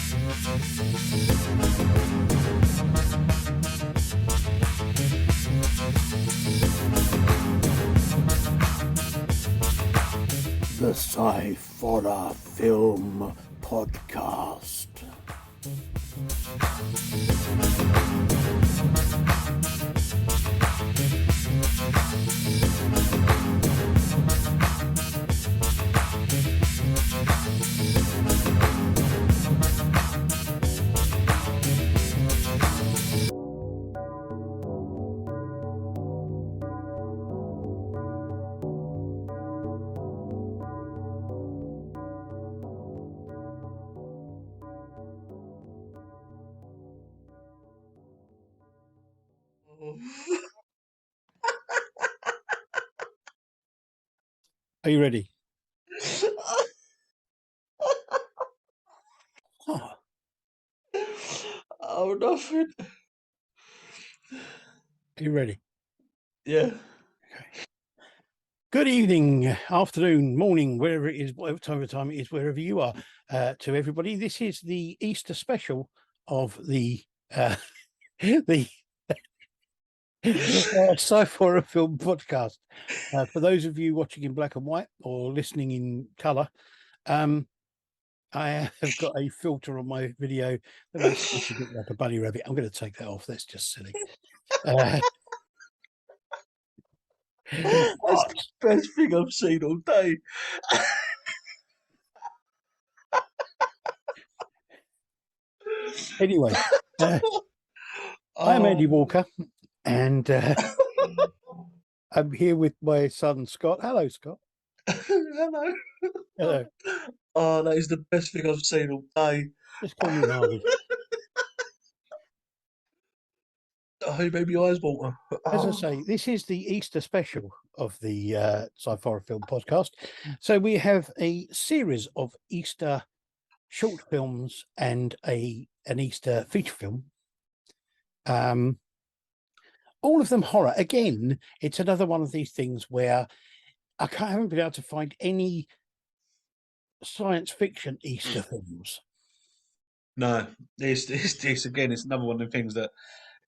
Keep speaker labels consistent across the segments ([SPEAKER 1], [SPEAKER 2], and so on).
[SPEAKER 1] The Sciforror Film Podcast. Are you ready?
[SPEAKER 2] Oh, nothing.
[SPEAKER 1] Are you ready?
[SPEAKER 2] Yeah.
[SPEAKER 1] Okay. Good evening, afternoon, morning, wherever it is, whatever time it is, wherever you are, to everybody. This is the Easter special of the the Sciforror Film Podcast. For those of you watching in black and white or listening in colour, I have got a filter on my video that makes it look like a bunny rabbit. I'm going to take that off. That's just silly.
[SPEAKER 2] That's the best thing I've seen all day.
[SPEAKER 1] Anyway, I'm Andy Walker, and I'm here with my son Scott. Hello, Scott.
[SPEAKER 2] Hello.
[SPEAKER 1] Hello.
[SPEAKER 2] Oh, that is the best thing I've seen all day.
[SPEAKER 1] Just call me Harvey.
[SPEAKER 2] Oh, you made my eyes water.
[SPEAKER 1] As I say, this is the Easter special of the Sciforror Film Podcast. So we have a series of Easter short films and an Easter feature film. All of them horror. Again, it's another one of these things where I haven't been able to find any science fiction Easter films.
[SPEAKER 2] No, it's again, it's another one of the things that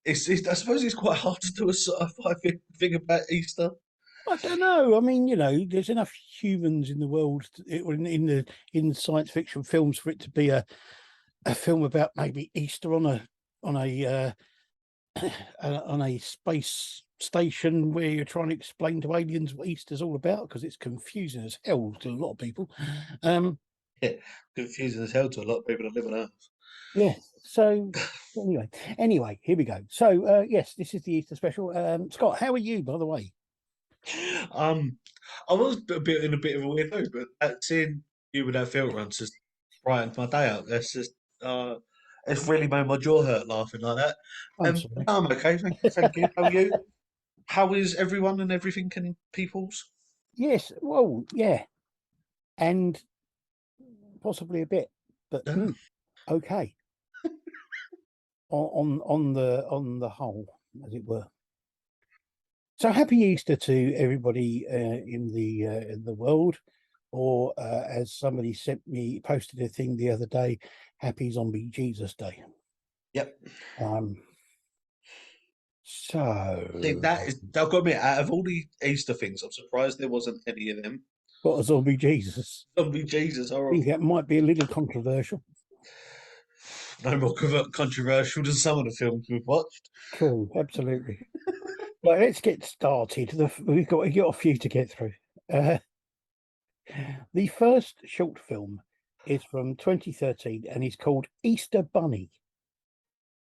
[SPEAKER 2] it's I suppose it's quite hard to do a sci-fi thing about Easter.
[SPEAKER 1] I don't know. I mean, you know, there's enough humans in the world in science fiction films for it to be a film about maybe Easter on a on a space station where you're trying to explain to aliens what Easter's all about, because it's confusing as hell to a lot of people.
[SPEAKER 2] Yeah, confusing as hell to a lot of people that live on Earth.
[SPEAKER 1] Yeah. So anyway, here we go. So yes, this is the Easter special. Scott, how are you, by the way?
[SPEAKER 2] I was in a bit of a weird mood, but seeing you with that filter on just brightened my day up. That's just it's really made my jaw hurt laughing like that.
[SPEAKER 1] I'm sorry.
[SPEAKER 2] No, I'm okay, thank you. How are you? How is everyone and everything and peoples?
[SPEAKER 1] Yes, well, yeah, and possibly a bit, but okay. on the whole, as it were. So happy Easter to everybody in the world, or as somebody posted a thing the other day, Happy Zombie Jesus Day.
[SPEAKER 2] Yep.
[SPEAKER 1] So
[SPEAKER 2] I've got to admit, out of all the Easter things, I'm surprised there wasn't any of them.
[SPEAKER 1] Got a zombie Jesus.
[SPEAKER 2] Zombie Jesus,
[SPEAKER 1] I think that might be a little controversial.
[SPEAKER 2] No more controversial than some of the films we've watched.
[SPEAKER 1] True, absolutely. Right, let's get started. We've got a few to get through. The first short film is from 2013 and is called Easter Bunny.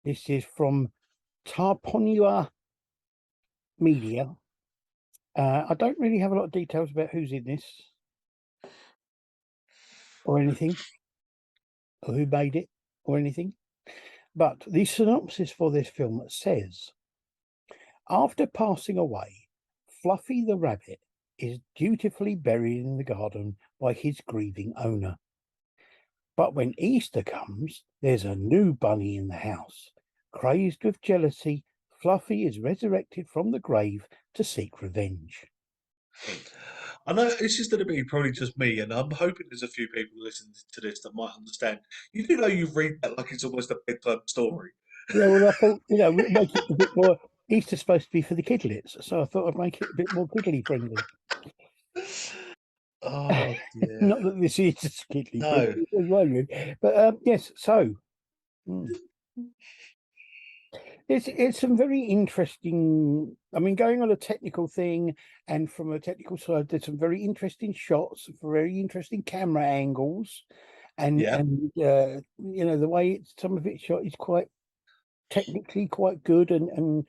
[SPEAKER 1] This is from Tarponua Media. I don't really have a lot of details about who's in this or anything, or who made it or anything. But the synopsis for this film says, after passing away, Fluffy the rabbit is dutifully buried in the garden by his grieving owner. But when Easter comes, there's a new bunny in the house. Crazed with jealousy, Fluffy is resurrected from the grave to seek revenge.
[SPEAKER 2] I know it's just going to be probably just me, and I'm hoping there's a few people listening to this that might understand. You do know you read that like it's almost a bedtime story.
[SPEAKER 1] Yeah, well, I thought, we'll make it a bit more. Easter's supposed to be for the kidlets, so I thought I'd make it a bit more kiddly friendly.
[SPEAKER 2] Oh dear.
[SPEAKER 1] Not that this is kiddly
[SPEAKER 2] No.
[SPEAKER 1] friendly, won't it? But yes, so mm, it's some very interesting. I mean, going on a technical thing, and from a technical side, there's some very interesting shots, very interesting camera angles,
[SPEAKER 2] Yeah,
[SPEAKER 1] and the way some of it's shot is quite technically quite good and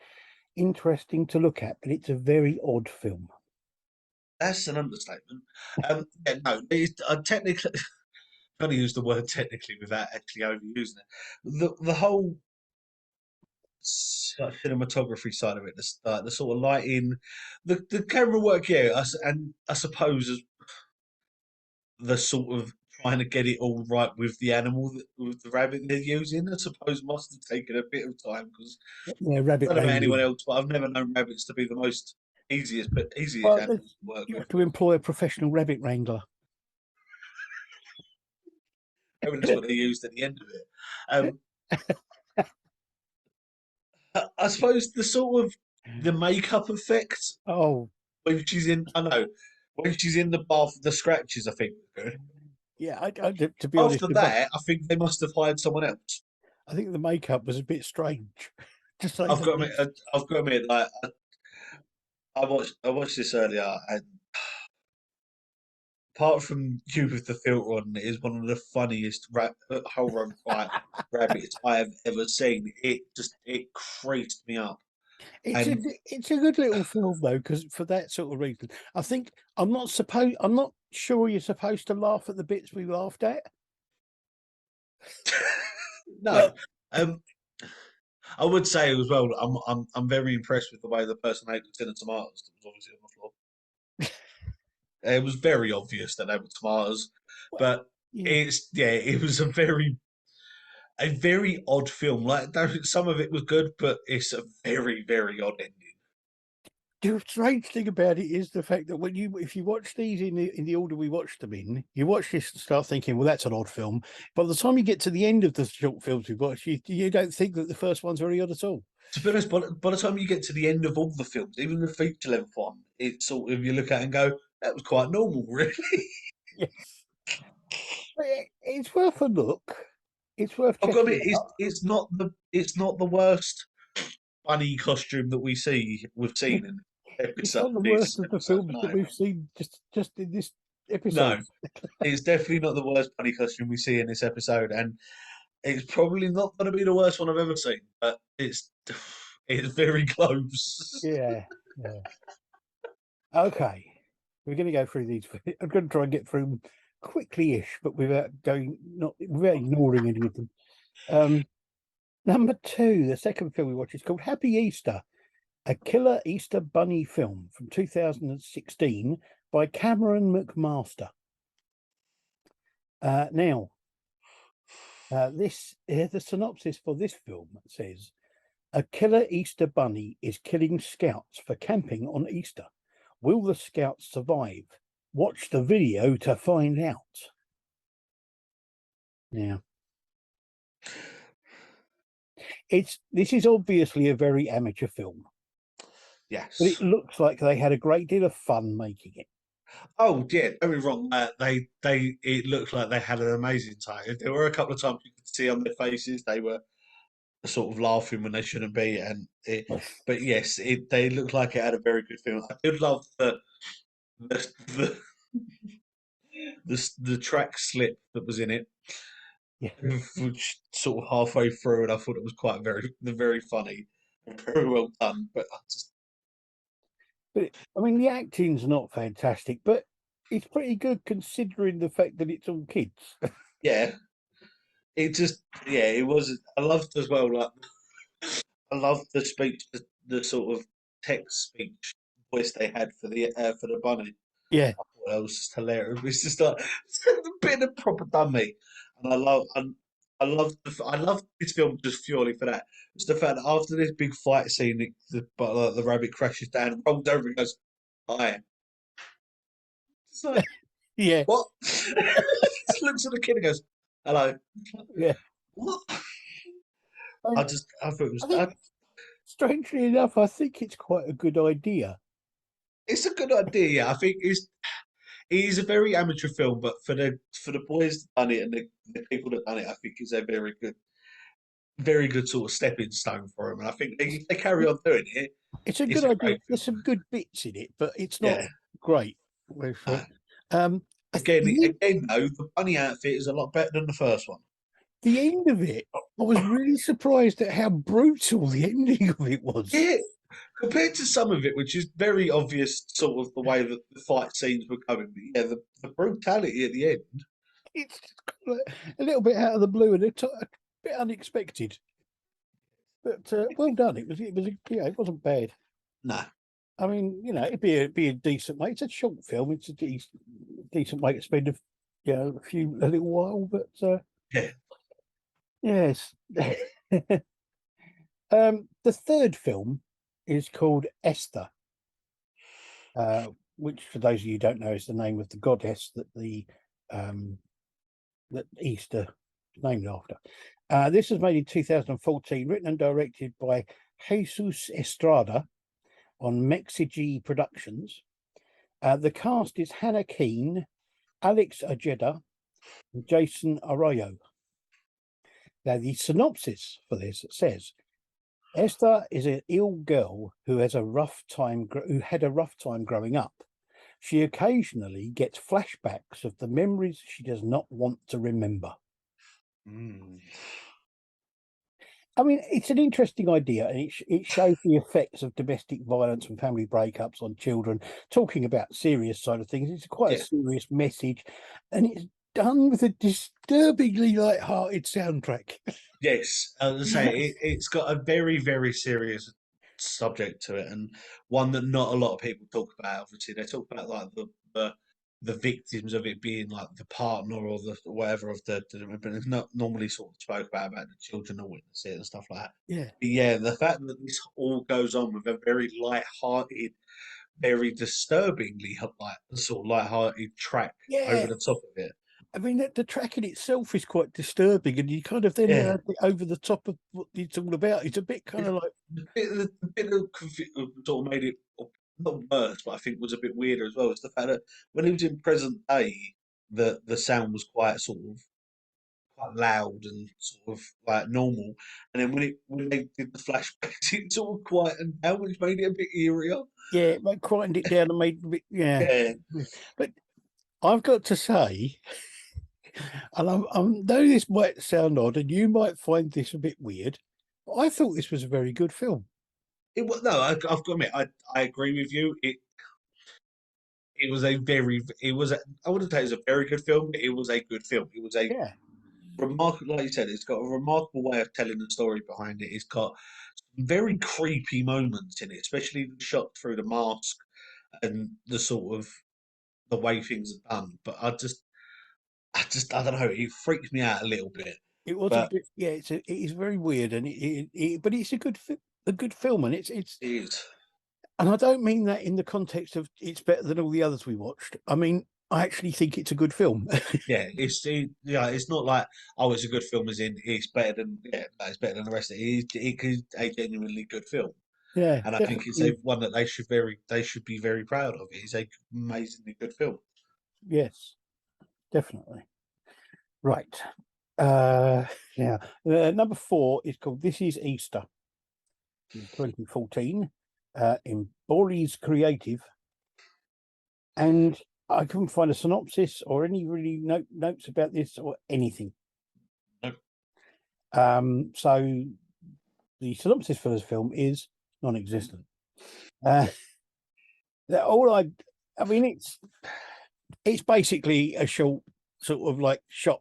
[SPEAKER 1] interesting to look at, but it's a very odd film.
[SPEAKER 2] that's an understatement. Yeah, no, technically, I'm going to use the word technically without actually overusing it. The whole cinematography side of it, the sort of lighting, the camera work, yeah, and I suppose the sort of trying to get it all right with the animal, with the rabbit they're using, I suppose must have taken a bit of time because
[SPEAKER 1] Yeah,
[SPEAKER 2] I
[SPEAKER 1] rabbit
[SPEAKER 2] don't know about anyone
[SPEAKER 1] wrangling.
[SPEAKER 2] else, but I've never known rabbits to be the most easiest
[SPEAKER 1] Well,
[SPEAKER 2] animals to work
[SPEAKER 1] you
[SPEAKER 2] with.
[SPEAKER 1] have to employ a professional rabbit wrangler.
[SPEAKER 2] Maybe that's what they used at the end of it. Um, I suppose the sort of the makeup effect
[SPEAKER 1] Oh,
[SPEAKER 2] when she's in, I know, when she's in the bath, the scratches I think were good.
[SPEAKER 1] yeah. To be honest,
[SPEAKER 2] After that, I think they must have hired someone else.
[SPEAKER 1] I think the makeup was a bit strange, to say
[SPEAKER 2] I've
[SPEAKER 1] the
[SPEAKER 2] got to admit,
[SPEAKER 1] least.
[SPEAKER 2] I've got to admit, like I watched this earlier, and apart from you with the filter on, it is one of the funniest whole run fight rabbits I have ever seen. It creased me up,
[SPEAKER 1] It's a
[SPEAKER 2] and
[SPEAKER 1] it's a good little film though, because for that sort of reason, I think I'm not sure you're supposed to laugh at the bits we laughed at,
[SPEAKER 2] no,
[SPEAKER 1] but
[SPEAKER 2] um, I would say as well. I'm very impressed with the way the person ate the tin of tomatoes that was obviously on the floor. It was very obvious that they were tomatoes,
[SPEAKER 1] well,
[SPEAKER 2] but
[SPEAKER 1] yeah.
[SPEAKER 2] it's yeah, it was a very odd film. Like some of it was good, but it's a very odd ending.
[SPEAKER 1] The strange thing about it is the fact that if you watch these in the order we watched them in, you watch this and start thinking, well, that's an odd film. By the time you get to the end of the short films we've watched, you don't think that the first one's very odd at all.
[SPEAKER 2] To be honest, by the time you get to the end of all the films, even the feature length one, it's sort of you look at it and go, that was quite normal, really.
[SPEAKER 1] Yes, but it's worth a look. It's worth
[SPEAKER 2] I've got to
[SPEAKER 1] checking
[SPEAKER 2] admit, it's
[SPEAKER 1] out.
[SPEAKER 2] it's not the it's not the worst bunny costume that we've seen in
[SPEAKER 1] It's
[SPEAKER 2] episode
[SPEAKER 1] not the
[SPEAKER 2] this
[SPEAKER 1] worst of the
[SPEAKER 2] episode.
[SPEAKER 1] films that
[SPEAKER 2] No,
[SPEAKER 1] we've seen just in this episode.
[SPEAKER 2] no, it's definitely not the worst bunny costume we see in this episode, and it's probably not going to be the worst one I've ever seen, but it's very close.
[SPEAKER 1] Yeah, yeah. Okay, we're going to go through these. I'm going to try and get through them quickly-ish, but without ignoring any of them. Um, Number two, the second film we watched is called Happy Easter, a killer Easter bunny film from 2016 by Cameron McMaster. Now, the synopsis for this film says a killer Easter bunny is killing scouts for camping on Easter. Will the scouts survive? Watch the video to find out. Now, this is obviously a very amateur film, but it
[SPEAKER 2] Yes.
[SPEAKER 1] looks like they had a great deal of fun making it.
[SPEAKER 2] Oh, yeah, don't be wrong. It looked like they had an amazing time. There were a couple of times you could see on their faces they were sort of laughing when they shouldn't be, but yes, they looked like it had a very good film. I did love the the the track slip that was in it,
[SPEAKER 1] Yeah.
[SPEAKER 2] which sort of halfway through, and I thought it was quite very funny, and very well done. But I just
[SPEAKER 1] But I mean, the acting's not fantastic, but it's pretty good considering the fact that it's all kids.
[SPEAKER 2] yeah, it was. I loved as well. Like I loved the speech, the sort of text speech voice they had for the bunny.
[SPEAKER 1] Yeah,
[SPEAKER 2] I thought that was just hilarious. It's just like it's a bit of proper dummy, and I love this film just purely for that. It's the fact that after this big fight scene, the rabbit crashes down, rolls over, and goes, "Hi." It's like,
[SPEAKER 1] Yeah,
[SPEAKER 2] what? Just looks at the kid and goes, hello.
[SPEAKER 1] yeah.
[SPEAKER 2] What?
[SPEAKER 1] I,
[SPEAKER 2] I thought it was,
[SPEAKER 1] I think, strangely enough, I think it's quite a good idea.
[SPEAKER 2] it's a good idea. Yeah. I think it is a very amateur film, but for the boys that done it and the people that done it, I think it's a very good sort of stepping stone for them. And I think if they carry on doing it,
[SPEAKER 1] It's a
[SPEAKER 2] it's
[SPEAKER 1] good
[SPEAKER 2] a
[SPEAKER 1] idea.
[SPEAKER 2] great
[SPEAKER 1] There's
[SPEAKER 2] film.
[SPEAKER 1] some good bits in it, but it's not
[SPEAKER 2] Yeah.
[SPEAKER 1] great. Wait for
[SPEAKER 2] No.
[SPEAKER 1] it. Um, the,
[SPEAKER 2] Again, though, the bunny outfit is a lot better than the first one.
[SPEAKER 1] the end of it, I was really surprised at how brutal the ending of it was.
[SPEAKER 2] Yeah, compared to some of it, which is very obvious, sort of the way that the fight scenes were going. But yeah, the brutality at the end.
[SPEAKER 1] It's kind of a little bit out of the blue and a bit unexpected, but well done. Yeah, it wasn't bad.
[SPEAKER 2] No,
[SPEAKER 1] I mean, it'd be a decent way. It's a short film. It's a decent way to spend a little while. But
[SPEAKER 2] yeah,
[SPEAKER 1] yes, the third film is called Esther, which, for those of you who don't know, is the name of the goddess um, that Easter is named after. This was made in 2014, written and directed by Jesus Estrada on Mexigi Productions. The cast is Hannah Keane, Alex Ojeda, and Jason Arroyo. Now, the synopsis for this says Esther is an ill girl who had a rough time growing up. She occasionally gets flashbacks of the memories she does not want to remember.
[SPEAKER 2] mm,
[SPEAKER 1] I mean, it's an interesting idea, and it shows the effects of domestic violence and family breakups on children. Talking about serious side of things, it's quite a
[SPEAKER 2] yeah.
[SPEAKER 1] serious message, and it's done with a disturbingly light-hearted soundtrack.
[SPEAKER 2] Yes, as I say, it's got a very serious subject to it, and one that not a lot of people talk about. Obviously, they talk about like the victims of it being like the partner or the whatever of but it's not normally sort of spoke about the children that witness it and stuff like that.
[SPEAKER 1] Yeah,
[SPEAKER 2] But yeah, the fact that this all goes on with a very light-hearted, very disturbingly sort of light-hearted track over
[SPEAKER 1] yeah.
[SPEAKER 2] the top of it.
[SPEAKER 1] I mean, the track in itself is quite disturbing, and you kind of then
[SPEAKER 2] Yeah.
[SPEAKER 1] add it over the top of what it's all about. It's a bit kind of like,
[SPEAKER 2] The bit of sort of made it not worse, but I think was a bit weirder as well. Is the fact that when he was in present day, the sound was quite sort of quite loud and sort of like normal, and then when they did the flashbacks, it sort of quietened down, which made it a bit eerier.
[SPEAKER 1] yeah, it quietened it down and made it a bit, yeah.
[SPEAKER 2] Yeah,
[SPEAKER 1] But I've got to say, and I know this might sound odd, and you might find this a bit weird, but I thought this was a very good film.
[SPEAKER 2] it was no. I've got to admit, I agree with you. It was a very it was a, I wouldn't say it was a very good film, but it was a good film. It was a
[SPEAKER 1] Yeah,
[SPEAKER 2] remarkable, like you said, it's got a remarkable way of telling the story behind it. It's got very creepy moments in it, especially the shot through the mask and the sort of the way things are done. But I don't know, it freaks me out a little bit.
[SPEAKER 1] it was a
[SPEAKER 2] But
[SPEAKER 1] bit. Yeah, it is very weird, and but it's a good film, and it's.
[SPEAKER 2] it is,
[SPEAKER 1] And I don't mean that in the context of it's better than all the others we watched. I mean, I actually think it's a good film.
[SPEAKER 2] yeah, yeah, it's not like oh, it's a good film, as in it's better than yeah, no, it's better than the rest of it. It is a genuinely good film.
[SPEAKER 1] Yeah,
[SPEAKER 2] And I think it's a
[SPEAKER 1] definitely.
[SPEAKER 2] one that they should be very proud of. It's a amazingly good film.
[SPEAKER 1] Yes, definitely. Right. Uh, yeah. Number four is called This Is Easter in 2014 in Boris Creative. And I couldn't find a synopsis or any really notes about this or anything.
[SPEAKER 2] No.
[SPEAKER 1] So the synopsis for this film is non-existent. Uh, all I mean, it's basically a short sort of like shock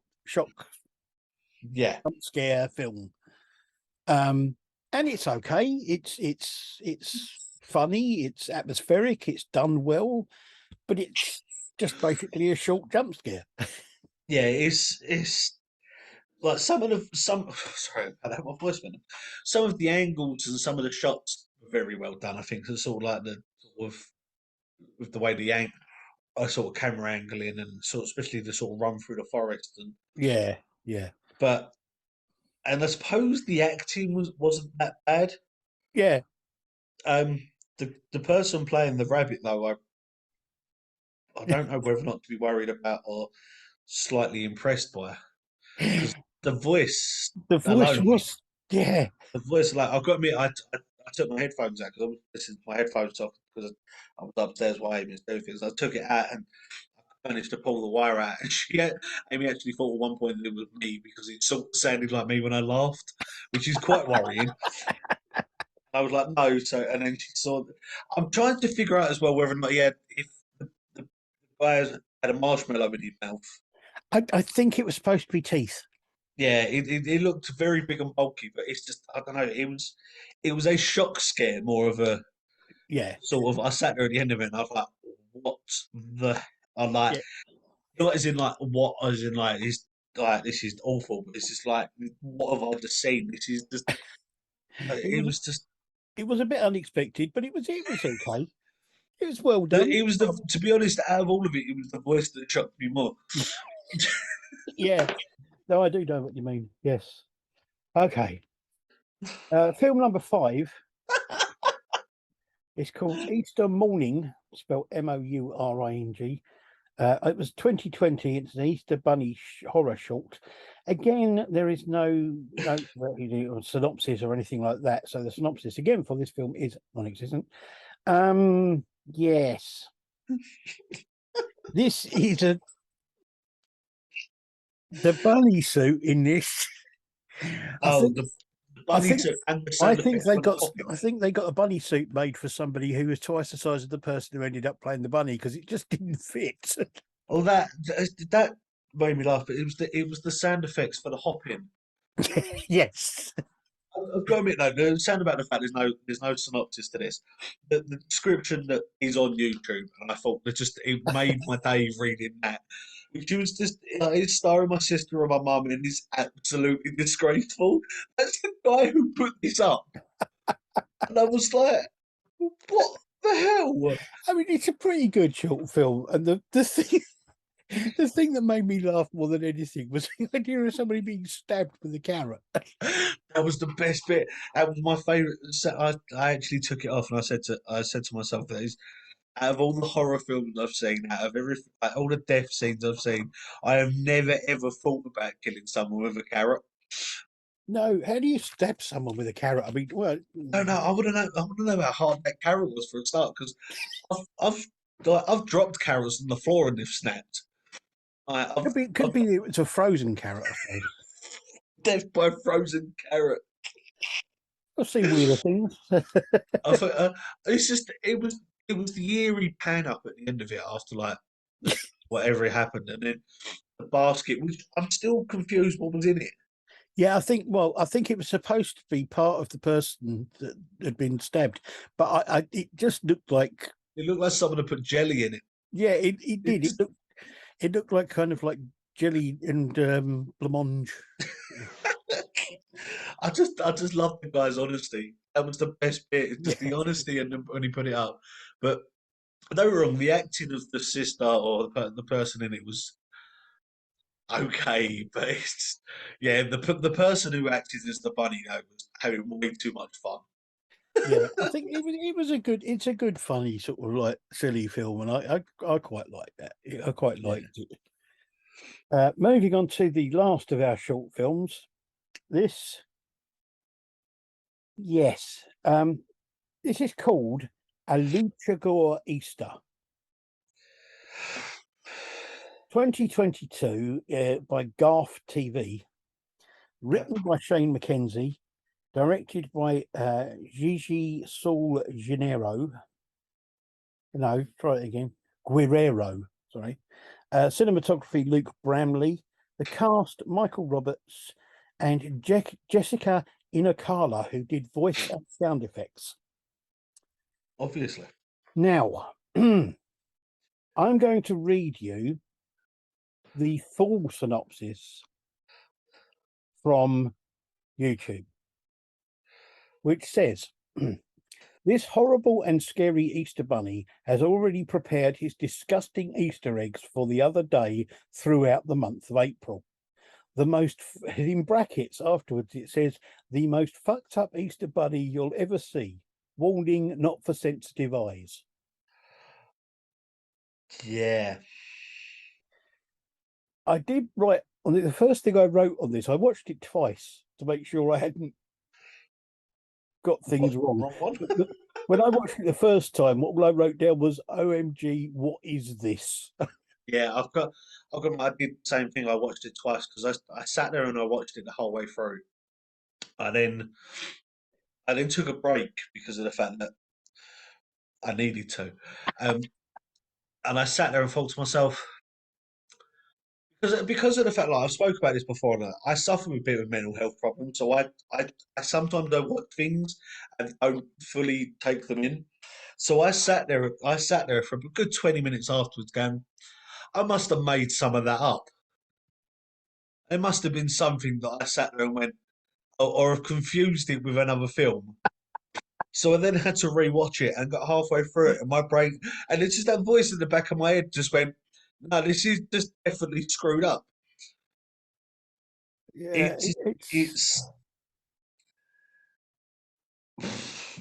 [SPEAKER 2] Yeah,
[SPEAKER 1] jump scare film. And it's okay. It's funny. It's atmospheric. It's done well, but it's just basically a short jump scare.
[SPEAKER 2] yeah, it's like some sorry about that, my voice went. Some of the angles and some of the shots were very well done. I think it's sort of like the sort of with the way the a sort of camera angling and sort of, especially the sort of run through the forest and
[SPEAKER 1] yeah,
[SPEAKER 2] but and I suppose the acting wasn't that bad.
[SPEAKER 1] yeah.
[SPEAKER 2] Um, the person playing the rabbit though, I don't know whether or not to be worried about or slightly impressed by because the voice
[SPEAKER 1] The voice
[SPEAKER 2] alone,
[SPEAKER 1] was, yeah,
[SPEAKER 2] the voice like I've got to admit, I took my headphones out because I was listening to my headphones off because I was upstairs while Amy was doing things. I took it out and I managed to pull the wire out, and Amy actually thought at one point that it was me because it sort of sounded like me when I laughed, which is quite worrying. I was like, no. So, and then she saw. I'm trying to figure out as well whether or not if the guy had a marshmallow in his mouth.
[SPEAKER 1] I think it was supposed to be teeth.
[SPEAKER 2] Yeah, it looked very big and bulky, but it's just I don't know. It was a shock scare more of a
[SPEAKER 1] Yeah,
[SPEAKER 2] sort of. I sat there at the end of it and I was like, what the? I'm like,
[SPEAKER 1] yeah.
[SPEAKER 2] not as in like what, as in like this is awful, but it's just like what have I just seen? This is just.
[SPEAKER 1] It
[SPEAKER 2] It
[SPEAKER 1] was
[SPEAKER 2] was just.
[SPEAKER 1] it was a bit unexpected, but it was okay. It was well done.
[SPEAKER 2] It was the. To be honest, out of all of it, it was the voice that shocked me more.
[SPEAKER 1] Yeah, no, I do know what you mean. Yes. Okay. Film number 5 is called Easter Mourning, spelled Mouring. It was 2020. It's an Easter Bunny horror short. Again, there is no or synopsis or anything like that. So the synopsis again for this film is non-existent. Yes, this is the bunny suit in this. I
[SPEAKER 2] Oh,
[SPEAKER 1] think
[SPEAKER 2] the
[SPEAKER 1] I
[SPEAKER 2] bunny
[SPEAKER 1] think
[SPEAKER 2] took and the
[SPEAKER 1] I
[SPEAKER 2] sound
[SPEAKER 1] think
[SPEAKER 2] effects
[SPEAKER 1] they
[SPEAKER 2] for the
[SPEAKER 1] got
[SPEAKER 2] popping.
[SPEAKER 1] I think they got a bunny suit made for somebody who was twice the size of the person who ended up playing the bunny because it just didn't fit.
[SPEAKER 2] Oh, that made me laugh. But it was the sound effects for the hopping.
[SPEAKER 1] Yes.
[SPEAKER 2] I've got to admit though, the sound about the fact there's no synopsis to this. The description that is on YouTube, and I thought that just it made my day reading that. She was just it's starring my sister and my mum, and it's absolutely disgraceful. That's the guy who put this up, and I was like, what the hell?
[SPEAKER 1] I mean, it's a pretty good short film, and the thing the thing that made me laugh more than anything was the idea of somebody being stabbed with a carrot.
[SPEAKER 2] That was the best bit. That was my favourite. I actually took it off, and I said to myself that is out of all the horror films I've seen, out of all the death scenes I've seen, I have never ever thought about killing someone with a carrot.
[SPEAKER 1] No, how do you stab someone with a carrot? I mean, well,
[SPEAKER 2] No, no, I wouldn't know. I wouldn't know how hard that carrot was for a start because I've I've dropped carrots on the floor and they've snapped.
[SPEAKER 1] could
[SPEAKER 2] I've
[SPEAKER 1] be it's a frozen carrot, I suppose.
[SPEAKER 2] death by frozen carrot.
[SPEAKER 1] I've seen weirder things.
[SPEAKER 2] I thought, it's just it was the eerie pan up at the end of it after like whatever had happened, and then the basket, which I'm still confused what was in it.
[SPEAKER 1] Yeah, I think it was supposed to be part of the person that had been stabbed, but it just looked like,
[SPEAKER 2] It looked like someone had put jelly in it.
[SPEAKER 1] yeah, it did.
[SPEAKER 2] It's,
[SPEAKER 1] It looked like kind of like jelly and blancmange.
[SPEAKER 2] I just love the guy's honesty. That was the best bit. It's just
[SPEAKER 1] Yeah,
[SPEAKER 2] the honesty and when he put it up. But don't get me wrong, the acting of the sister or the person in it was okay, but it's yeah, the person who acted as the bunny though was having way too much fun.
[SPEAKER 1] yeah. I think it was a good. It's a good, funny sort of like silly film, and I quite like that. I quite
[SPEAKER 2] Yeah.
[SPEAKER 1] liked it. Moving on to the last of our short films. This, yes, this is called A Luchagore Easter, 2022, by Garth TV,
[SPEAKER 2] Yep.
[SPEAKER 1] written by Shane Mackenzie, directed by Gigi Saul Gennaro. No, try it again. Guerrero, sorry. Cinematography, Luke Bramley. The cast, Michael Roberts and Jessica Inokala, who did voice and sound effects.
[SPEAKER 2] Obviously.
[SPEAKER 1] Now, I'm going to read you the full synopsis from YouTube, which says This horrible and scary Easter Bunny has already prepared his disgusting Easter eggs for the other day throughout the month of April. The most, in brackets afterwards, it says, the most fucked up Easter Bunny you'll ever see. Warning, not for sensitive eyes.
[SPEAKER 2] Yeah.
[SPEAKER 1] I did write on it. The first thing I wrote on this, I watched it twice to make sure I hadn't got things wrong.
[SPEAKER 2] Wrong one.
[SPEAKER 1] When I watched it the first time, what I wrote down was "OMG, what is this?"
[SPEAKER 2] Yeah, I did the same thing. I watched it twice because I sat there and I watched it the whole way through. I then I then took a break because of the fact that I needed to, um, and I sat there and thought to myself, because of the fact, like I've spoke about this before, that I suffer with a bit of mental health problems, so I sometimes don't watch things and don't fully take them in. So I sat there for a good 20 minutes afterwards, going, I must have made some of that up. It must have been something that I sat there and went, or have confused it with another film. So I then had to rewatch it and got halfway through it, and my brain, and it's just that voice in the back of my head just went, "No, this is just definitely screwed up."
[SPEAKER 1] Yeah,
[SPEAKER 2] It's
[SPEAKER 1] it's
[SPEAKER 2] it's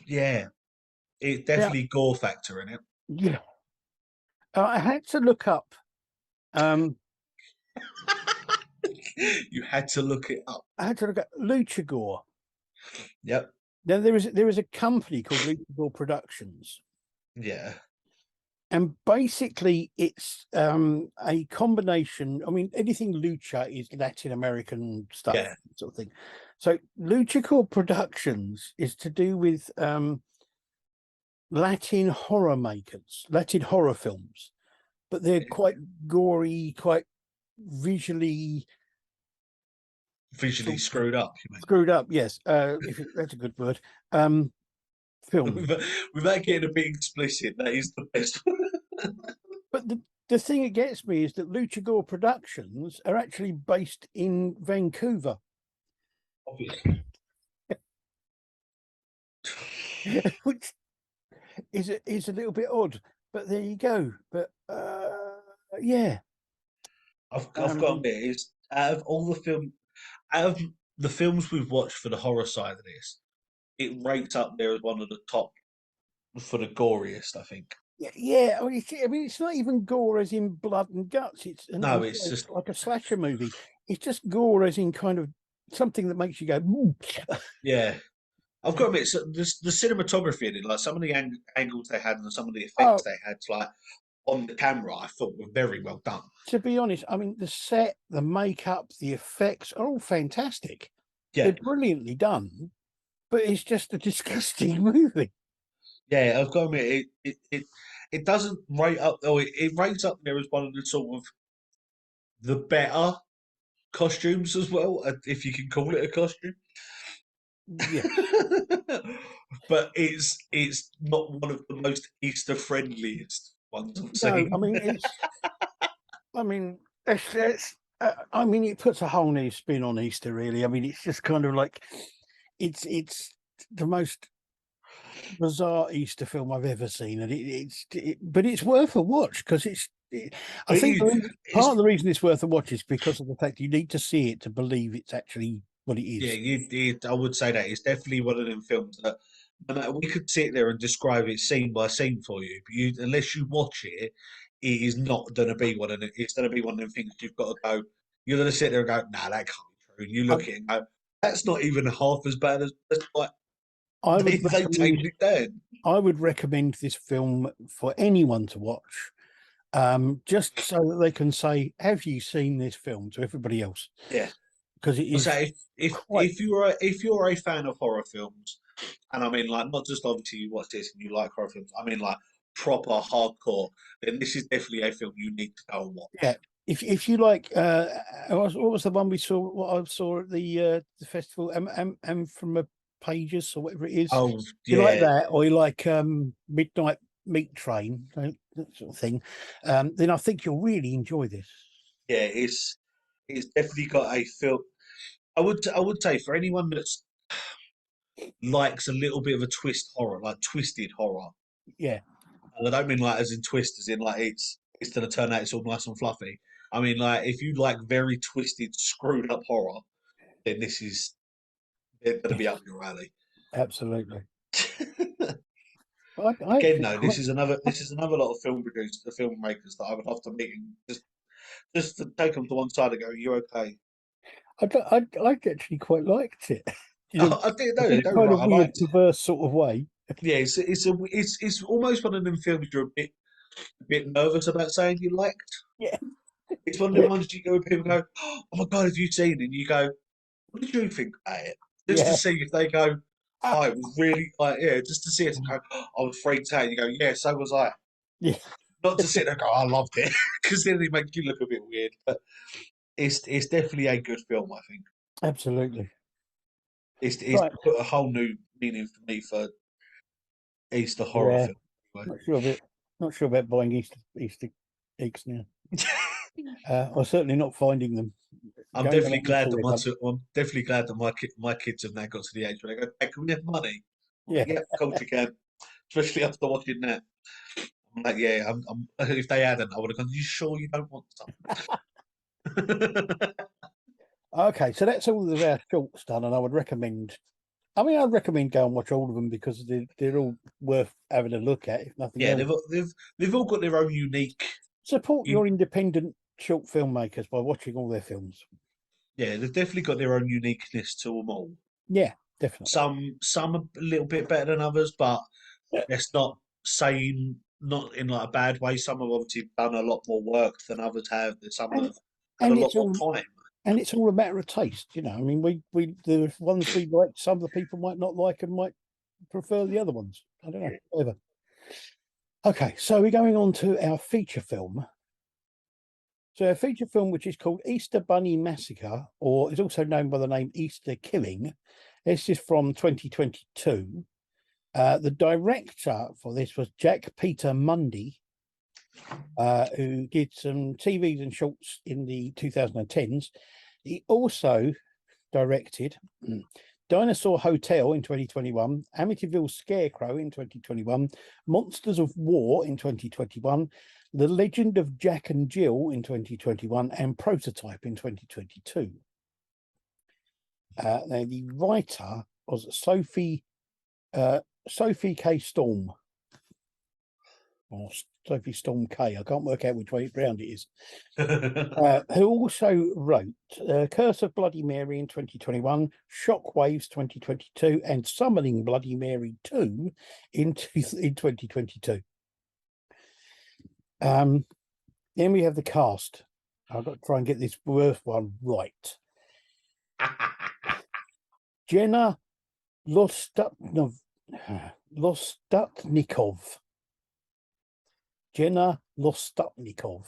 [SPEAKER 2] yeah, it's
[SPEAKER 1] yeah,
[SPEAKER 2] definitely gore factor in it.
[SPEAKER 1] yeah. I had to look up. Um,
[SPEAKER 2] You had to look it up.
[SPEAKER 1] I had to look at Luchagore.
[SPEAKER 2] Yep.
[SPEAKER 1] Now there is a company called Luchagore Productions,
[SPEAKER 2] Yeah.
[SPEAKER 1] and basically it's a combination. I mean, anything lucha is Latin American stuff,
[SPEAKER 2] Yeah.
[SPEAKER 1] sort of thing. So Luchagore Productions is to do with Latin horror makers, Latin horror films, but they're quite gory, quite visually
[SPEAKER 2] Visually
[SPEAKER 1] sort of
[SPEAKER 2] screwed up, you
[SPEAKER 1] screwed up. Yes, that's a good word. Film.
[SPEAKER 2] mean. Without getting a bit explicit, that is the best one.
[SPEAKER 1] But the thing that gets me is that Luchagore Productions are actually based in Vancouver,
[SPEAKER 2] Obviously.
[SPEAKER 1] which is a little bit odd. But there you go. But yeah,
[SPEAKER 2] I've got to
[SPEAKER 1] um,
[SPEAKER 2] admit, it's out of the films we've watched for the horror side of this, it rates up there as one of the top for the goriest, I think.
[SPEAKER 1] yeah, yeah. I mean, it's not even gore as in blood and guts. It's
[SPEAKER 2] No,
[SPEAKER 1] and
[SPEAKER 2] it's just
[SPEAKER 1] like a slasher movie. It's just gore as in kind of something that makes you go. "Ooh."
[SPEAKER 2] yeah. I've got to admit, so the cinematography in it, like some of the angles they had and some of the effects
[SPEAKER 1] Oh,
[SPEAKER 2] they had, like on the camera, I thought were very well done.
[SPEAKER 1] to be honest, I mean, the set, the makeup, the effects are all fantastic.
[SPEAKER 2] Yeah,
[SPEAKER 1] They're brilliantly done, but it's just a disgusting movie.
[SPEAKER 2] yeah. I've got to admit, it doesn't rate up. Oh, it rates up there as one of the sort of the better costumes as well, if you can call it a costume.
[SPEAKER 1] Yeah.
[SPEAKER 2] But it's not one of the most Easter friendliest ones I've
[SPEAKER 1] No, I
[SPEAKER 2] seen.
[SPEAKER 1] mean, I mean, I mean, it puts a whole new spin on Easter, really. I mean, it's just kind of like, it's the most bizarre Easter film I've ever seen, and but it's worth a watch because I think part of
[SPEAKER 2] It's
[SPEAKER 1] the reason it's worth a watch is because of the fact you need to see it to believe it's actually what it
[SPEAKER 2] yeah,
[SPEAKER 1] is.
[SPEAKER 2] I would say that it's definitely one of them films that no matter we could sit there and describe it scene by scene for you, but unless you watch it, it is not going to be one of them. It's going to be one of them things you've got to go. You're going to sit there and go, "Nah, that can't be true." And you
[SPEAKER 1] I,
[SPEAKER 2] look at it and go, "That's not even half as bad as like
[SPEAKER 1] I would
[SPEAKER 2] they
[SPEAKER 1] recommend
[SPEAKER 2] tamed it down."
[SPEAKER 1] I would recommend this film for anyone to watch, just so that they can say, "Have you seen this film?" to everybody else,
[SPEAKER 2] Yeah,
[SPEAKER 1] because it
[SPEAKER 2] I
[SPEAKER 1] is
[SPEAKER 2] say
[SPEAKER 1] quite.
[SPEAKER 2] if you're a fan of horror films, and I mean like not just obviously you watch this and you like horror films, I mean like proper hardcore, then this is definitely a film you need to go and watch.
[SPEAKER 1] Yeah, if you like, what was the one we saw? What I saw at the festival, and from a pages or whatever it is.
[SPEAKER 2] Oh
[SPEAKER 1] You like
[SPEAKER 2] yeah,
[SPEAKER 1] that, or you like Midnight Meat Train, that sort of thing, then I think you'll really enjoy this.
[SPEAKER 2] yeah, it's definitely got a film. I would say for anyone that's likes a little bit of a twist horror, like twisted horror.
[SPEAKER 1] Yeah,
[SPEAKER 2] And I don't mean like as in twist, as in like it's gonna turn out it's all nice and fluffy. I mean like if you like very twisted, screwed up horror, then this is they're gonna be up your alley.
[SPEAKER 1] absolutely. I
[SPEAKER 2] Again,
[SPEAKER 1] actually
[SPEAKER 2] though,
[SPEAKER 1] quite,
[SPEAKER 2] this is another lot of film producers, the filmmakers that I would love to meet and just to take them to one side and go, "You're okay."
[SPEAKER 1] I actually quite liked it. You know,
[SPEAKER 2] I did
[SPEAKER 1] in
[SPEAKER 2] no,
[SPEAKER 1] a
[SPEAKER 2] don't
[SPEAKER 1] kind
[SPEAKER 2] right.
[SPEAKER 1] of
[SPEAKER 2] I
[SPEAKER 1] weird,
[SPEAKER 2] liked it.
[SPEAKER 1] perverse sort of way.
[SPEAKER 2] Yeah, it's almost one of them films you're a bit nervous about saying you liked.
[SPEAKER 1] Yeah,
[SPEAKER 2] It's one of the
[SPEAKER 1] yeah,
[SPEAKER 2] ones you go people go, "Oh my god, have you seen?" And you go, "What did you think about it?" Just to
[SPEAKER 1] yeah,
[SPEAKER 2] see if they go,
[SPEAKER 1] ah,
[SPEAKER 2] "Oh, it was really like yeah," just to see it and go, "Oh, I was freaked out." You go, "Yeah, so was I."
[SPEAKER 1] yeah,
[SPEAKER 2] Not to sit there and go, "I loved it," because then it makes you look a bit weird. But it's definitely a good film. I think
[SPEAKER 1] absolutely.
[SPEAKER 2] it's
[SPEAKER 1] Right.
[SPEAKER 2] put a whole new meaning for me for Easter horror
[SPEAKER 1] Yeah,
[SPEAKER 2] film. Anyway.
[SPEAKER 1] not sure about buying Easter eggs now. Or certainly not finding them. Going to landfill egg hunt.
[SPEAKER 2] I'm definitely glad that my kids have now got to the age where they go, "Hey, can we have money?" I'm like,
[SPEAKER 1] Yeah,
[SPEAKER 2] "Yeah, of course you can." Especially after watching that. I'm like, "Yeah, if they hadn't, I would have gone. You sure you don't want some?"
[SPEAKER 1] okay, so that's all of our shorts done, and I would recommend. I mean, I'd recommend go and watch all of them because they're all worth having a look at, if nothing
[SPEAKER 2] Yeah,
[SPEAKER 1] else.
[SPEAKER 2] they've all got their own unique.
[SPEAKER 1] Support
[SPEAKER 2] You,
[SPEAKER 1] your independent short filmmakers by watching all their films.
[SPEAKER 2] yeah, they've definitely got their own uniqueness to them all.
[SPEAKER 1] Yeah, definitely.
[SPEAKER 2] Some a little bit better than others, but let's not saying not in like a bad way. Some have obviously done a lot more work than others have. There's some that
[SPEAKER 1] And
[SPEAKER 2] have had a
[SPEAKER 1] and
[SPEAKER 2] lot
[SPEAKER 1] it's
[SPEAKER 2] more
[SPEAKER 1] all
[SPEAKER 2] time.
[SPEAKER 1] and it's all a matter of taste, you know. I mean, we the ones we like, some of the people might not like and might prefer the other ones. I don't know. Whatever. Okay, so we're going on to our feature film. So a feature film which is called Easter Bunny Massacre, or is also known by the name Easter Killing. This is from 2022. The director for this was Jack Peter Mundy, who did some TVs and shorts in the 2010s. He also directed Dinosaur Hotel in 2021, Amityville Scarecrow in 2021, Monsters of War in 2021, The Legend of Jack and Jill in 2021, and Prototype in 2022. Now, the writer was Sophie K. Storm, or Sophie Storm K. I can't work out which way round it is. Who also wrote Curse of Bloody Mary in 2021, Shockwaves 2022, and Summoning Bloody Mary 2 in 2022. Then we have the cast. I've got to try and get this first one right. Jenna Lostutnikov. Jenna Lostutnikov,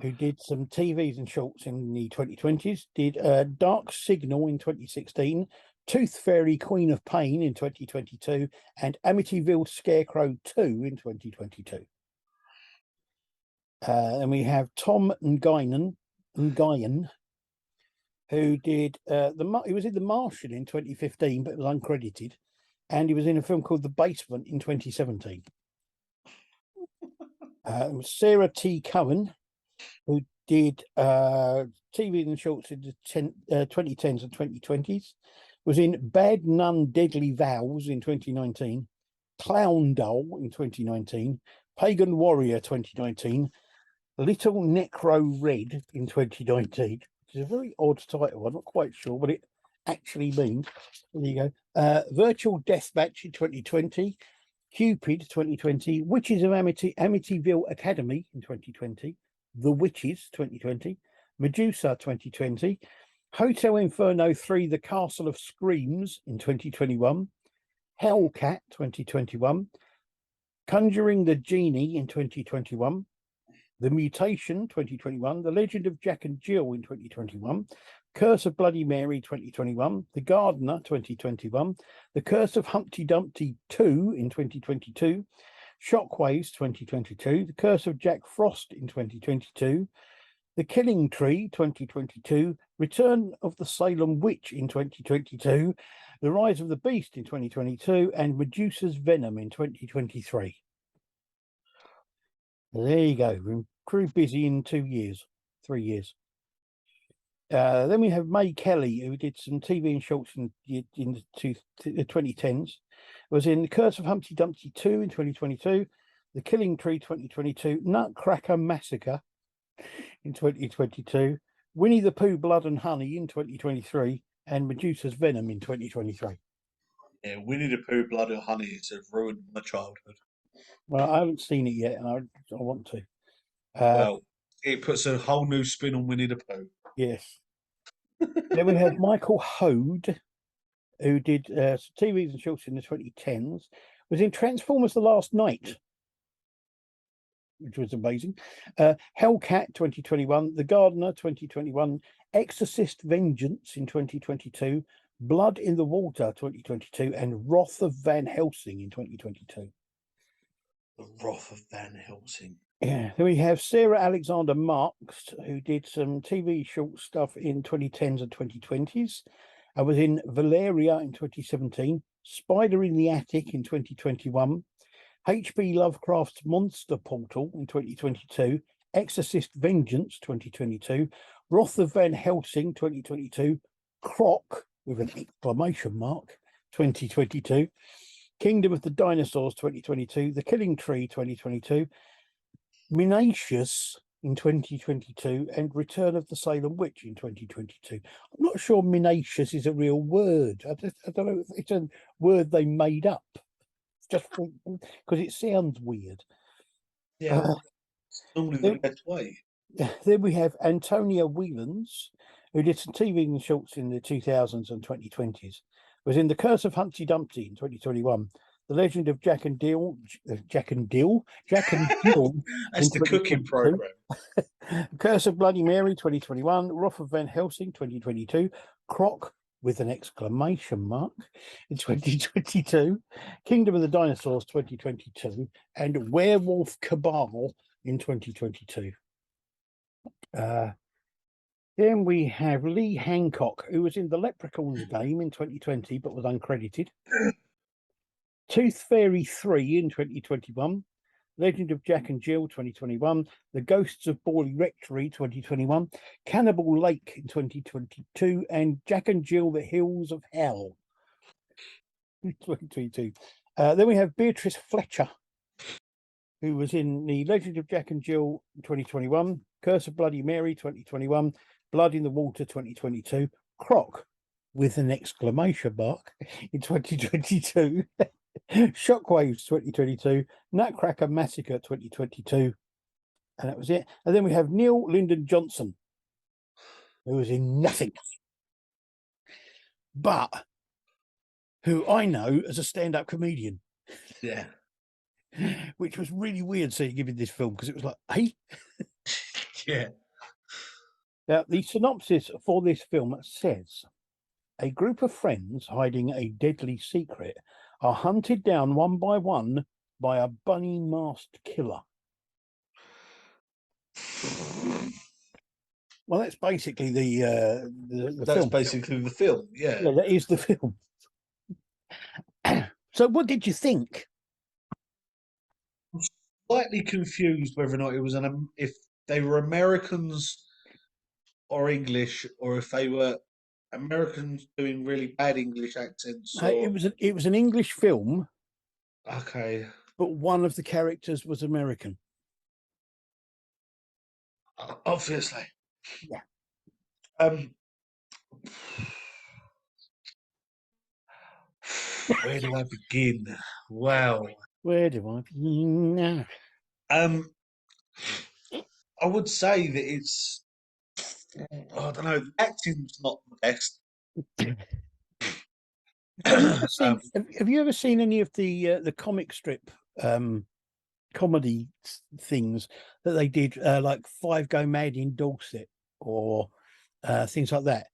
[SPEAKER 1] who did some TVs and shorts in the 2020s, did Dark Signal in 2016, Tooth Fairy Queen of Pain in 2022, and Amityville Scarecrow 2 in 2022. And we have Tom Nguyen, who did he was in The Martian in 2015, but was uncredited, and he was in a film called The Basement in 2017. Sarah T. Cohen, who did TV and shorts in the 2010s and 2020s, was in Bad Nun Deadly Vows in 2019, Clown Doll in 2019, Pagan Warrior 2019, Little Necro Red in 2019, which is a very odd title. I'm not quite sure what it actually means. There you go. Virtual Deathmatch in 2020, Cupid 2020, Witches of Amityville Academy in 2020, The Witches 2020, Medusa 2020, Hotel Inferno 3, The Castle of Screams in 2021, Hellcat 2021, Conjuring the Genie in 2021, The Mutation 2021, The Legend of Jack and Jill in 2021, Curse of Bloody Mary 2021, The Gardener 2021, The Curse of Humpty Dumpty 2 in 2022, Shockwaves 2022, The Curse of Jack Frost in 2022, The Killing Tree 2022, Return of the Salem Witch in 2022, The Rise of the Beast in 2022, and Medusa's Venom in 2023. There you go. We're pretty busy in 2 years, 3 years. Then we have May Kelly, who did some TV and shorts in the 2010s. Was in The Curse of Humpty Dumpty 2 in 2022, The Killing Tree 2022, Nutcracker Massacre in 2022, Winnie the Pooh Blood and Honey in 2023, and Medusa's Venom in 2023.
[SPEAKER 2] Yeah, Winnie the Pooh, Blood and Honey has ruined my childhood.
[SPEAKER 1] Well, I haven't seen it yet, and I want to.
[SPEAKER 2] Well, it puts a whole new spin on Winnie the Pooh.
[SPEAKER 1] Yes. Then we have Michael Hode, who did some TVs and shorts in the 2010s, was in Transformers The Last Night, which was amazing. Hellcat 2021, The Gardener 2021, Exorcist Vengeance in 2022, Blood in the Water 2022, and Wrath of Van Helsing in 2022.
[SPEAKER 2] The Wrath of Van Helsing.
[SPEAKER 1] Yeah, then we have Sarah Alexander Marks, who did some TV short stuff in 2010s and 2020s. I was in Valeria in 2017, Spider in the Attic in 2021, H.P. Lovecraft's Monster Portal in 2022, Exorcist Vengeance 2022, Wrath of Van Helsing 2022, Croc with an exclamation mark 2022, Kingdom of the Dinosaurs 2022, The Killing Tree 2022, Minacious in 2022, and Return of the Salem Witch in 2022. I'm not sure Minacious is a real word. I don't know if it's a word they made up just because it sounds weird.
[SPEAKER 2] Yeah, normally the best way.
[SPEAKER 1] Then we have Antonia Whelans, who did some TV and shorts in the 2000s and 2020s. Was in The Curse of Humpty Dumpty in 2021. The Legend of Jack and Jill.
[SPEAKER 2] That's the cooking program.
[SPEAKER 1] Curse of Bloody Mary 2021, Wrath of Van Helsing 2022, Croc with an exclamation mark in 2022, Kingdom of the Dinosaurs 2022, and Werewolf Cabal in 2022. Then we have Lee Hancock, who was in the Leprechauns game in 2020 but was uncredited. Tooth Fairy 3 in 2021, Legend of Jack and Jill 2021, The Ghosts of Borley Rectory 2021, Cannibal Lake in 2022, and Jack and Jill The Hills of Hell 2022. Then we have Beatrice Fletcher, who was in The Legend of Jack and Jill 2021, Curse of Bloody Mary 2021, Blood in the Water 2022, Croc with an exclamation mark in 2022. Shockwaves 2022, Nutcracker Massacre 2022, and that was it. And then we have Neil Lyndon Johnson, who was in nothing, but who I know as a stand-up comedian.
[SPEAKER 2] Yeah.
[SPEAKER 1] Which was really weird seeing him in this film, because it was like, hey?
[SPEAKER 2] Yeah.
[SPEAKER 1] Now, the synopsis for this film says, a group of friends hiding a deadly secret are hunted down one by one by a bunny masked killer. Well, that's basically the
[SPEAKER 2] That's
[SPEAKER 1] film.
[SPEAKER 2] basically the film. Yeah.
[SPEAKER 1] Yeah, that is the film. So, what did you think?
[SPEAKER 2] I'm slightly confused whether or not it was if they were Americans or English, or if they were Americans doing really bad English accents. Or...
[SPEAKER 1] It was an English film.
[SPEAKER 2] Okay.
[SPEAKER 1] But one of the characters was American.
[SPEAKER 2] Obviously.
[SPEAKER 1] Yeah.
[SPEAKER 2] Where do I begin? Wow.
[SPEAKER 1] Where do I begin now?
[SPEAKER 2] I would say that it's, I don't know, the acting's not the best.
[SPEAKER 1] Have you ever seen any of the comic strip comedy things that they did, like Five Go Mad in Dorset or things like that?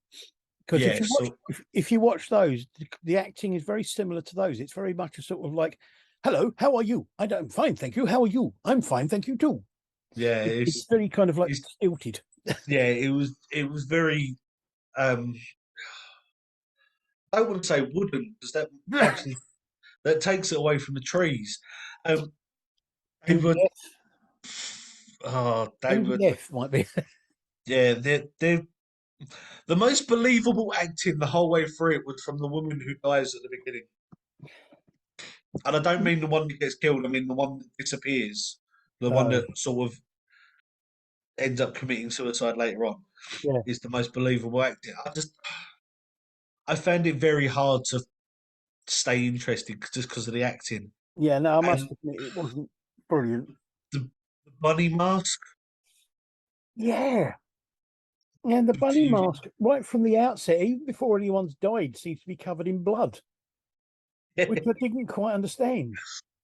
[SPEAKER 1] Because if you watch those, the acting is very similar to those. It's very much a sort of like, hello, how are you? I'm fine, thank you. How are you? I'm fine, thank you too.
[SPEAKER 2] Yeah,
[SPEAKER 1] it's very kind of like stilted.
[SPEAKER 2] Yeah, it was very. I wouldn't say wooden because that actually that takes it away from the trees. Um, they were.
[SPEAKER 1] MDF,
[SPEAKER 2] Oh, they were.
[SPEAKER 1] MDF might be.
[SPEAKER 2] Yeah, they're the most believable acting the whole way through it was from the woman who dies at the beginning. And I don't mean the one that gets killed, I mean the one that disappears. The one
[SPEAKER 1] Oh,
[SPEAKER 2] that sort of ends up committing suicide later on
[SPEAKER 1] yeah,
[SPEAKER 2] is the most believable acting. I found it very hard to stay interested just because of the acting.
[SPEAKER 1] yeah. No, I must
[SPEAKER 2] And
[SPEAKER 1] admit it wasn't brilliant.
[SPEAKER 2] the bunny mask,
[SPEAKER 1] Yeah, and the bunny mask, right from the outset, even before anyone's died, seems to be covered in blood, which I didn't quite understand.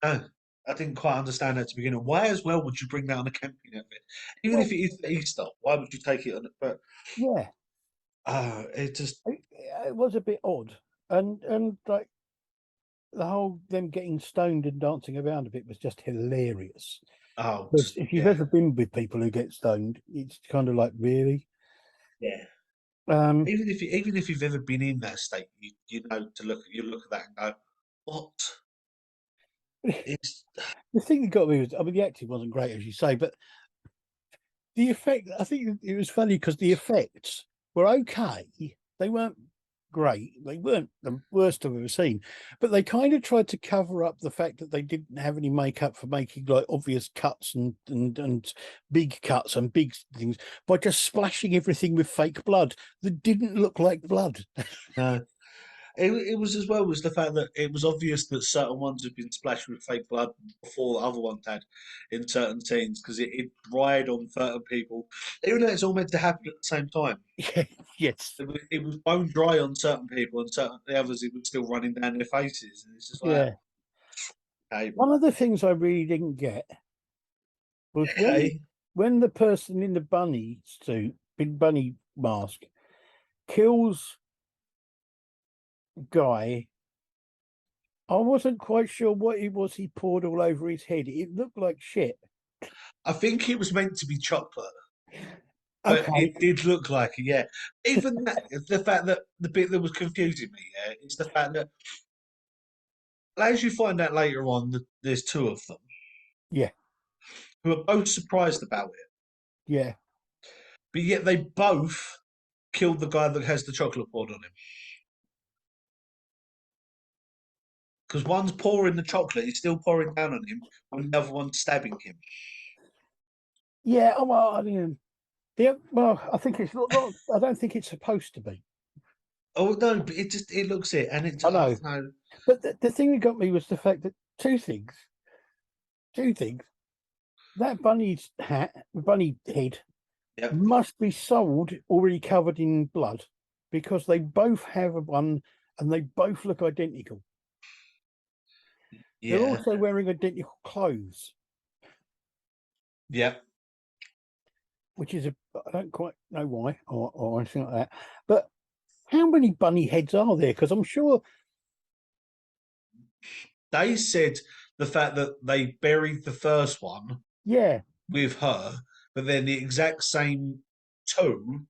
[SPEAKER 2] no, I didn't quite understand that to begin with. Why as well would you bring that on a camping outfit? Even if
[SPEAKER 1] Well,
[SPEAKER 2] it is for Easter, why would you take it on? But
[SPEAKER 1] yeah,
[SPEAKER 2] it just
[SPEAKER 1] it was a bit odd, and like the whole them getting stoned and dancing around a bit was just hilarious. Because
[SPEAKER 2] just
[SPEAKER 1] if you've
[SPEAKER 2] yeah,
[SPEAKER 1] ever been with people who get stoned, it's kind of like really.
[SPEAKER 2] yeah.
[SPEAKER 1] Um,
[SPEAKER 2] Even if you've ever been in that state, you know to look at that and go, what is
[SPEAKER 1] the thing that got me was, I mean, the acting wasn't great as you say, but the effect. I think it was funny because the effects were okay. They weren't great. They weren't the worst I've ever seen, but they kind of tried to cover up the fact that they didn't have any makeup for making like obvious cuts and big cuts and big things by just splashing everything with fake blood that didn't look like blood.
[SPEAKER 2] no? It was as well was the fact that it was obvious that certain ones had been splashed with fake blood before the other ones had in certain scenes because it dried on certain people, even though it's all meant to happen at the same time.
[SPEAKER 1] Yeah, yes,
[SPEAKER 2] It was bone dry on certain people, and certain the others it was still running down their faces, and it's just like,
[SPEAKER 1] yeah.
[SPEAKER 2] okay,
[SPEAKER 1] One of the things I really didn't get was
[SPEAKER 2] okay,
[SPEAKER 1] when the person in the bunny suit, big bunny mask, kills guy. I wasn't quite sure what it was he poured all over his head. It looked like shit.
[SPEAKER 2] I think it was meant to be chocolate. But
[SPEAKER 1] Okay,
[SPEAKER 2] it did look like it, yeah. Even that, the fact that the bit that was confusing me, yeah, is the fact that as you find out later on that there's two of them
[SPEAKER 1] yeah,
[SPEAKER 2] who are both surprised about it,
[SPEAKER 1] yeah,
[SPEAKER 2] but yet they both killed the guy that has the chocolate poured on him. Because one's pouring the chocolate, he's still pouring down on him, when the other one's stabbing him.
[SPEAKER 1] yeah. Oh, well, I mean, well, I think it's not. I don't think it's supposed to be.
[SPEAKER 2] Oh no, but it looks it, and it's
[SPEAKER 1] I know,
[SPEAKER 2] no,
[SPEAKER 1] but the thing that got me was the fact that two things. That bunny's hat, the bunny head,
[SPEAKER 2] yep,
[SPEAKER 1] must be sold already covered in blood because they both have one and they both look identical. They're
[SPEAKER 2] yeah,
[SPEAKER 1] also wearing identical clothes,
[SPEAKER 2] yep.
[SPEAKER 1] which is I don't quite know why or anything like that. But how many bunny heads are there? Because I'm sure,
[SPEAKER 2] They said the fact that they buried the first one
[SPEAKER 1] yeah.
[SPEAKER 2] with her, but then the exact same two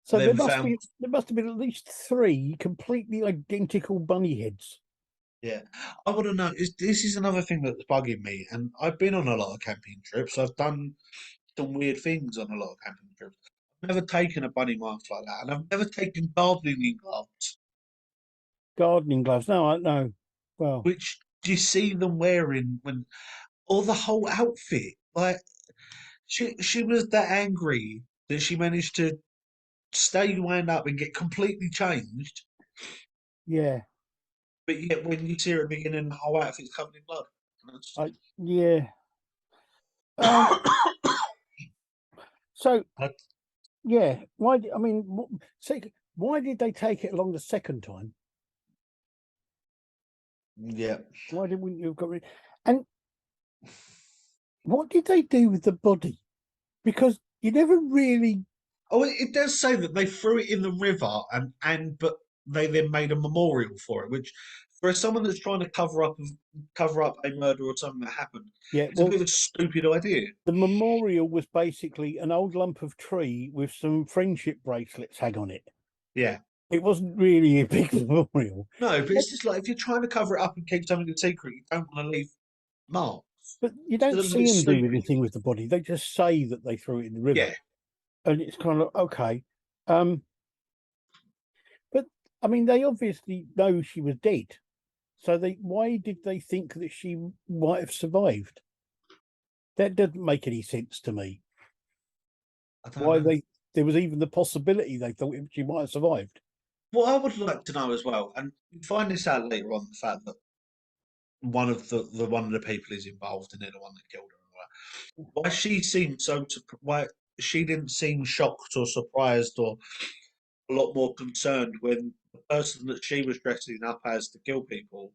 [SPEAKER 1] So
[SPEAKER 2] then found.
[SPEAKER 1] there must have been at least three completely identical bunny heads.
[SPEAKER 2] Yeah, I want to know. This is another thing that's bugging me, and I've been on a lot of camping trips. I've done some weird things on a lot of camping trips. I've never taken a bunny mask like that, and I've never taken gardening gloves,
[SPEAKER 1] Gardening gloves. No, I know. Well,
[SPEAKER 2] which do you see them wearing when, or the whole outfit? Like she was that angry that she managed to stay wound up and get completely changed,
[SPEAKER 1] yeah.
[SPEAKER 2] but yet when you see her at the beginning, the whole outfit's covered in blood.
[SPEAKER 1] Yeah. Um. So
[SPEAKER 2] I,
[SPEAKER 1] yeah. Why? I mean, why did they take it along the second time?
[SPEAKER 2] yeah.
[SPEAKER 1] Why didn't you have got rid? And what did they do with the body? Because you never really.
[SPEAKER 2] Oh, it does say that they threw it in the river and but they then made a memorial for it, which For someone that's trying to cover up a murder or something that happened,
[SPEAKER 1] Yeah,
[SPEAKER 2] it's a
[SPEAKER 1] well,
[SPEAKER 2] bit of a stupid idea.
[SPEAKER 1] the memorial was basically an old lump of tree with some friendship bracelets hang on it.
[SPEAKER 2] Yeah.
[SPEAKER 1] It wasn't really a big memorial.
[SPEAKER 2] No, but it's just like if you're trying to cover it up and keep something a secret, you don't want to leave marks.
[SPEAKER 1] But you
[SPEAKER 2] It's a
[SPEAKER 1] don't
[SPEAKER 2] little
[SPEAKER 1] see
[SPEAKER 2] bit
[SPEAKER 1] them do
[SPEAKER 2] stupid.
[SPEAKER 1] anything with the body. They just say that they threw it in the river.
[SPEAKER 2] Yeah.
[SPEAKER 1] And it's kind of okay. Um, but I mean, they obviously know she was dead. So why did they think that she might have survived? That doesn't make any sense to me.
[SPEAKER 2] I don't
[SPEAKER 1] Why
[SPEAKER 2] know.
[SPEAKER 1] there was even the possibility they thought she might have survived.
[SPEAKER 2] What I would like to know as well, and you find this out later on, the fact that one of the people is involved in it, the one that killed her, and all that. Why she seemed why she didn't seem shocked or surprised or a lot more concerned when the person that she was dressing up as to kill people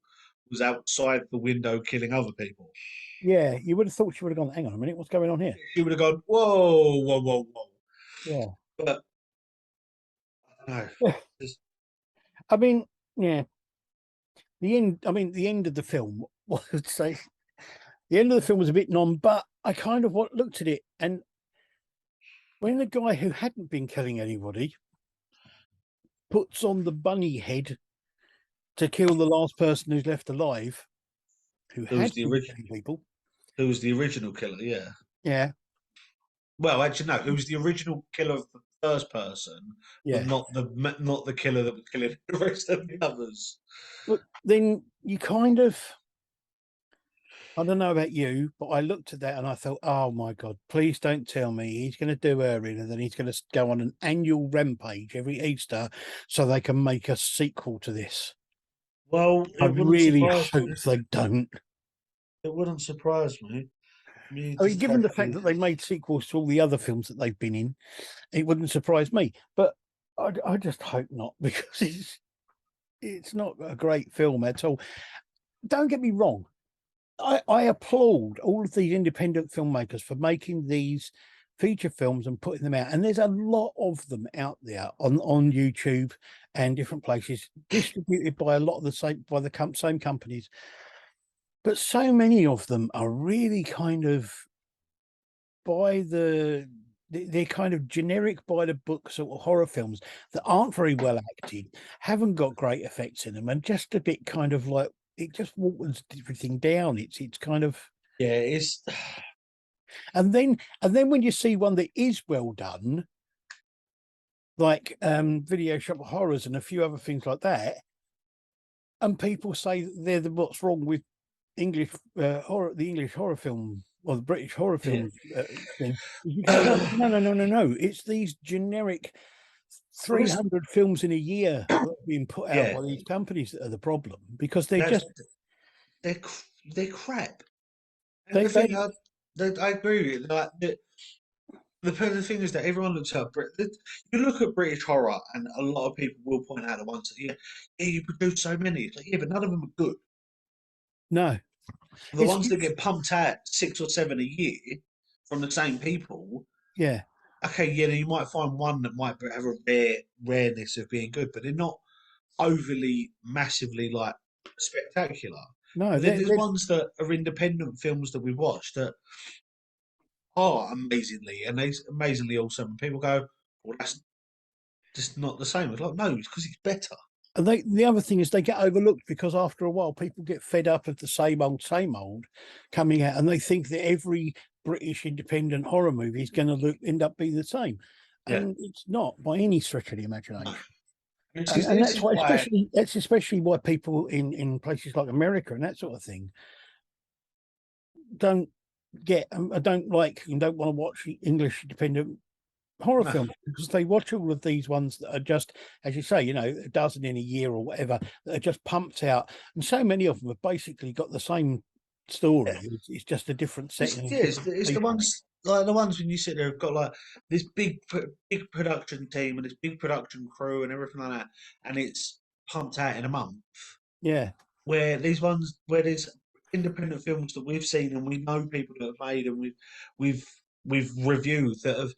[SPEAKER 2] was outside the window killing other people.
[SPEAKER 1] Yeah, you would have thought she would have gone, hang on a minute, what's going on here?
[SPEAKER 2] She would have gone, whoa, whoa, whoa, whoa.
[SPEAKER 1] Yeah.
[SPEAKER 2] But no,
[SPEAKER 1] Yeah.
[SPEAKER 2] just,
[SPEAKER 1] I mean, yeah. The end of the film, what I would say, the end of the film was a bit non, but I kind of looked at it, and when the guy who hadn't been killing anybody puts on the bunny head to kill the last person who's left alive, who
[SPEAKER 2] who was
[SPEAKER 1] had
[SPEAKER 2] the
[SPEAKER 1] been
[SPEAKER 2] original?
[SPEAKER 1] killing people.
[SPEAKER 2] Who was the original killer? Yeah.
[SPEAKER 1] Yeah,
[SPEAKER 2] Well, actually, no. Who was the original killer of the first person, but
[SPEAKER 1] yeah.
[SPEAKER 2] not the killer that was killing the rest of the others?
[SPEAKER 1] But then you kind of, I don't know about you, but I looked at that and I thought, oh my God, please don't tell me he's going to do her in and then he's going to go on an annual rampage every Easter so they can make a sequel to this.
[SPEAKER 2] Well,
[SPEAKER 1] I
[SPEAKER 2] it wouldn't
[SPEAKER 1] really
[SPEAKER 2] surprise
[SPEAKER 1] hope
[SPEAKER 2] me.
[SPEAKER 1] they don't.
[SPEAKER 2] It wouldn't surprise me. Me
[SPEAKER 1] I mean,
[SPEAKER 2] just
[SPEAKER 1] given
[SPEAKER 2] have
[SPEAKER 1] the fact
[SPEAKER 2] to.
[SPEAKER 1] that they made sequels to all the other films that they've been in, it wouldn't surprise me. But I just hope not because it's not a great film at all. Don't get me wrong. I applaud all of these independent filmmakers for making these feature films and putting them out. And there's a lot of them out there on YouTube and different places, distributed by a lot of the same companies. But so many of them are really kind of by they're kind of generic by the book sort of horror films that aren't very well acted, haven't got great effects in them, and just a bit kind of like it just waters everything down. It's kind of
[SPEAKER 2] Yeah, it's
[SPEAKER 1] and then when you see one that is well done, like Video Shop Horrors and a few other things like that, and people say that they're what's wrong with English horror, the English horror film or the British horror
[SPEAKER 2] yeah.
[SPEAKER 1] film thing. You go, no, no, no, no, no. It's these generic
[SPEAKER 2] Well, it's,
[SPEAKER 1] 300 films in a year that are being put out
[SPEAKER 2] yeah,
[SPEAKER 1] by these companies that are the problem because they're
[SPEAKER 2] that's
[SPEAKER 1] just
[SPEAKER 2] they're they're crap. And
[SPEAKER 1] they
[SPEAKER 2] the thing,
[SPEAKER 1] they
[SPEAKER 2] I agree with you. Like the thing is that everyone looks at you look at British horror, and a lot of people will point out the ones that yeah, you produce so many. It's like, yeah, but none of them are good.
[SPEAKER 1] no.
[SPEAKER 2] The
[SPEAKER 1] It's
[SPEAKER 2] ones that get pumped out 6 or 7 a year from the same people,
[SPEAKER 1] yeah,
[SPEAKER 2] okay, yeah, you might find one that might have a rareness of being good, but they're not overly massively like spectacular.
[SPEAKER 1] no,
[SPEAKER 2] But then there's
[SPEAKER 1] they're
[SPEAKER 2] ones that are independent films that we watch that are amazingly awesome. And people go, well, that's just not the same. It's like, no, it's because it's better.
[SPEAKER 1] and the other thing is they get overlooked because after a while people get fed up of the same old coming out and they think that every British independent horror movie is going to end up being the same,
[SPEAKER 2] Yeah.
[SPEAKER 1] and it's not by any stretch of the
[SPEAKER 2] No.
[SPEAKER 1] imagination. And
[SPEAKER 2] This
[SPEAKER 1] that's
[SPEAKER 2] is
[SPEAKER 1] why
[SPEAKER 2] why,
[SPEAKER 1] especially why people in places like America and that sort of thing don't don't like and don't want to watch English independent horror
[SPEAKER 2] no,
[SPEAKER 1] films because they watch all of these ones that are just, as you say, a dozen in a year or whatever that are just pumped out, and so many of them have basically got the same
[SPEAKER 2] yeah.
[SPEAKER 1] story. It's just a different setting and different
[SPEAKER 2] It's the
[SPEAKER 1] people.
[SPEAKER 2] ones like the ones when you sit there have got like this big production team and this big production crew and everything like that, and it's pumped out in a month.
[SPEAKER 1] Yeah,
[SPEAKER 2] Where these ones where there's independent films that we've seen and we know people that have made and we've we've reviewed that have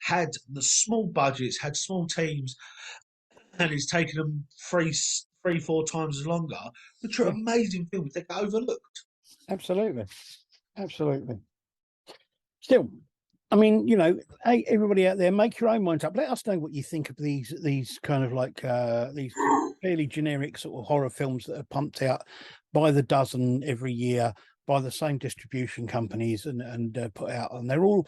[SPEAKER 2] had the small budgets, had small teams, and it's taken them 3-4 times as longer, which are
[SPEAKER 1] Yeah.
[SPEAKER 2] amazing films that get overlooked.
[SPEAKER 1] Absolutely. Still, I mean, hey, everybody out there, make your own minds up. Let us know what you think of these kind of like these fairly generic sort of horror films that are pumped out by the dozen every year by the same distribution companies and put out, and they're all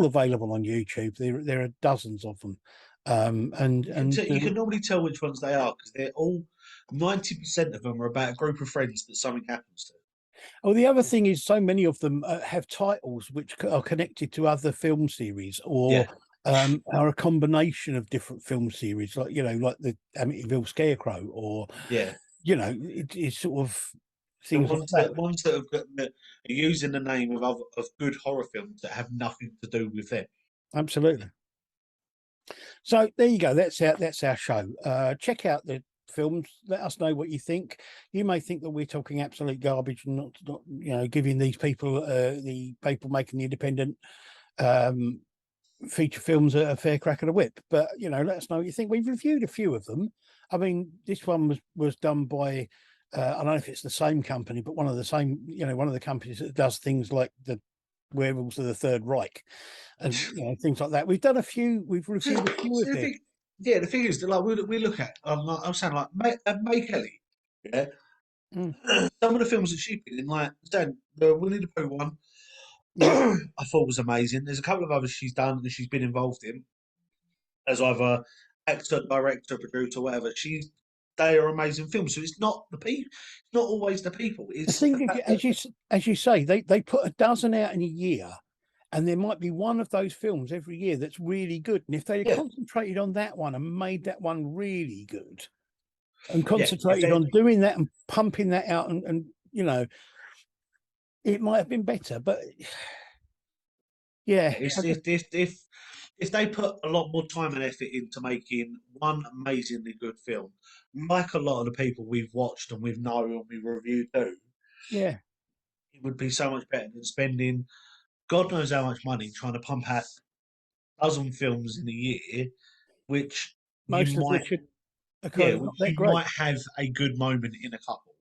[SPEAKER 1] available on YouTube. There are dozens of them,
[SPEAKER 2] You can normally tell which ones they are because they're all 90% of them are about a group of friends that something happens to.
[SPEAKER 1] Oh, the other thing is, so many of them have titles which are connected to other film series, or are a combination of different film series, like like the Amityville Scarecrow, or
[SPEAKER 2] Yeah,
[SPEAKER 1] it's sort of
[SPEAKER 2] the
[SPEAKER 1] things like that.
[SPEAKER 2] ones that are using the name of good horror films that have nothing to do with them.
[SPEAKER 1] Absolutely. So there you go. That's our show. Check out the films. Let us know what you think. You may think that we're talking absolute garbage and not giving these people, the people making the independent feature films a fair crack of the whip. But let us know what you think. We've reviewed a few of them. I mean, this one was done by I don't know if it's the same company, but one of the companies that does things like the Werewolves of the Third Reich and things like that. We've reviewed a few of
[SPEAKER 2] The
[SPEAKER 1] their.
[SPEAKER 2] thing, the thing is that like we look at, I'm saying like May Kelly, yeah.
[SPEAKER 1] Mm,
[SPEAKER 2] Some of the films that she put in, like the Winnie the Pooh one,
[SPEAKER 1] yeah,
[SPEAKER 2] I thought was amazing. There's a couple of others she's done that she's been involved in as either actor, director, producer, whatever. They are amazing films. So it's not the people. It's not always the people.
[SPEAKER 1] the
[SPEAKER 2] It's the
[SPEAKER 1] thing
[SPEAKER 2] fact that
[SPEAKER 1] as you say, they put a dozen out in a year, and there might be one of those films every year that's really good. And if they had
[SPEAKER 2] yeah,
[SPEAKER 1] concentrated on that one and made that one really good, and
[SPEAKER 2] yeah. If
[SPEAKER 1] concentrated
[SPEAKER 2] they
[SPEAKER 1] on doing that and pumping that out, and it might have been better. But yeah,
[SPEAKER 2] if they put a lot more time and effort into making one amazingly good film, like a lot of the people we've watched and we've known and we review do,
[SPEAKER 1] yeah,
[SPEAKER 2] it would be so much better than spending God knows how much money trying to pump out a dozen films in a year, which you
[SPEAKER 1] most of
[SPEAKER 2] might,
[SPEAKER 1] which are kind of
[SPEAKER 2] which
[SPEAKER 1] not that
[SPEAKER 2] you
[SPEAKER 1] great.
[SPEAKER 2] might have a good moment in a couple.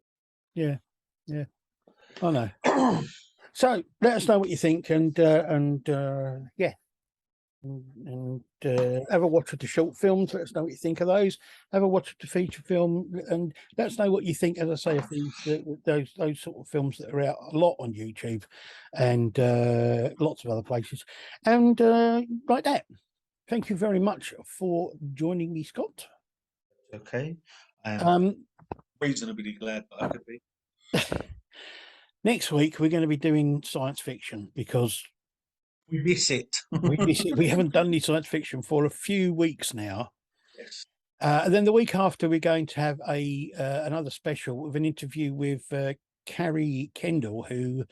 [SPEAKER 1] Yeah, I know. So let us know what you think, and yeah, and have a watch of the short films. Let us know what you think of those. Have a watch of the feature film, and let us know what you think. As I say, of those sort of films that are out a lot on YouTube and lots of other places, and like that. Thank you very much for joining me, Scott.
[SPEAKER 2] Okay, I am reasonably glad that I could be.
[SPEAKER 1] Next week we're going to be doing science fiction because
[SPEAKER 2] We miss it.
[SPEAKER 1] we haven't done any science fiction for a few weeks now.
[SPEAKER 2] Yes.
[SPEAKER 1] And then the week after, we're going to have another special with an interview with Carrie Kendall, who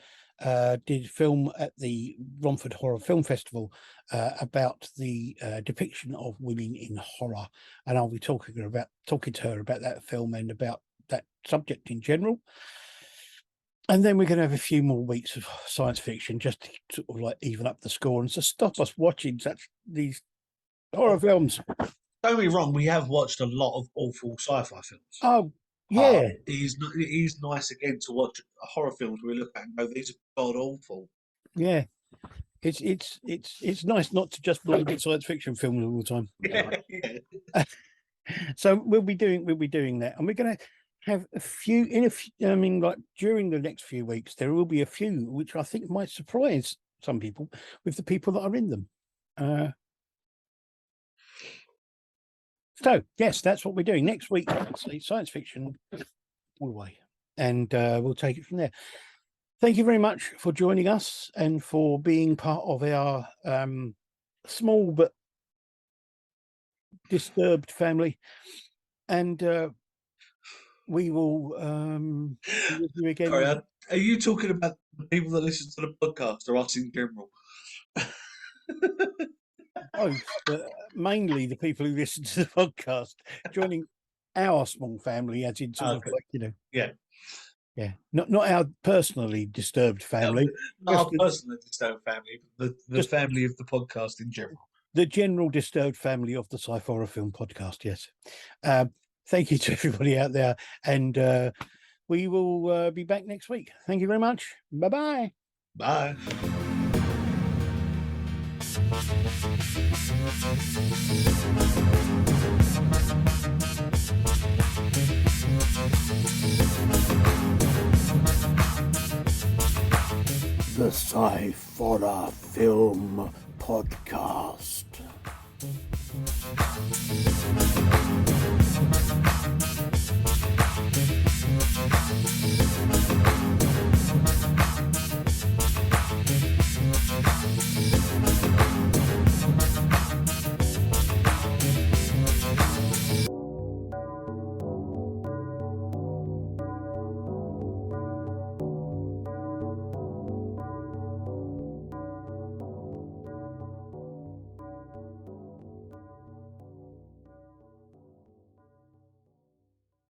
[SPEAKER 1] did film at the Romford Horror Film Festival about the depiction of women in horror, and I'll be talking to her about that film and about that subject in general. And then we're going to have a few more weeks of science fiction just to sort of like even up the score and to stop us watching these horror films.
[SPEAKER 2] Don't be wrong, we have watched a lot of awful sci-fi films.
[SPEAKER 1] Oh, yeah.
[SPEAKER 2] It is nice again to watch horror films where we look at and go, these are god awful.
[SPEAKER 1] Yeah. It's nice not to just look at science fiction films all the time.
[SPEAKER 2] Yeah.
[SPEAKER 1] So we'll be doing that, and we're going to have a few I mean, like during the next few weeks, there will be a few which I think might surprise some people with the people that are in them. So yes, that's what we're doing next week. Science fiction all the way, and we'll take it from there. Thank you very much for joining us and for being part of our small but disturbed family. And we will be with you again.
[SPEAKER 2] Sorry, are you talking about the people that listen to the podcast or us in general?
[SPEAKER 1] Both, but mainly the people who listen to the podcast, joining our small family, as in sort of like,
[SPEAKER 2] yeah,
[SPEAKER 1] not our personally disturbed family,
[SPEAKER 2] not our personal disturbed family, but the family of the podcast in general.
[SPEAKER 1] The general disturbed family of the Sci-Horror Film Podcast. Yes. thank you to everybody out there, and we will be back next week. Thank you very much. Bye-bye.
[SPEAKER 2] Bye.
[SPEAKER 1] The Sciforror Film Podcast.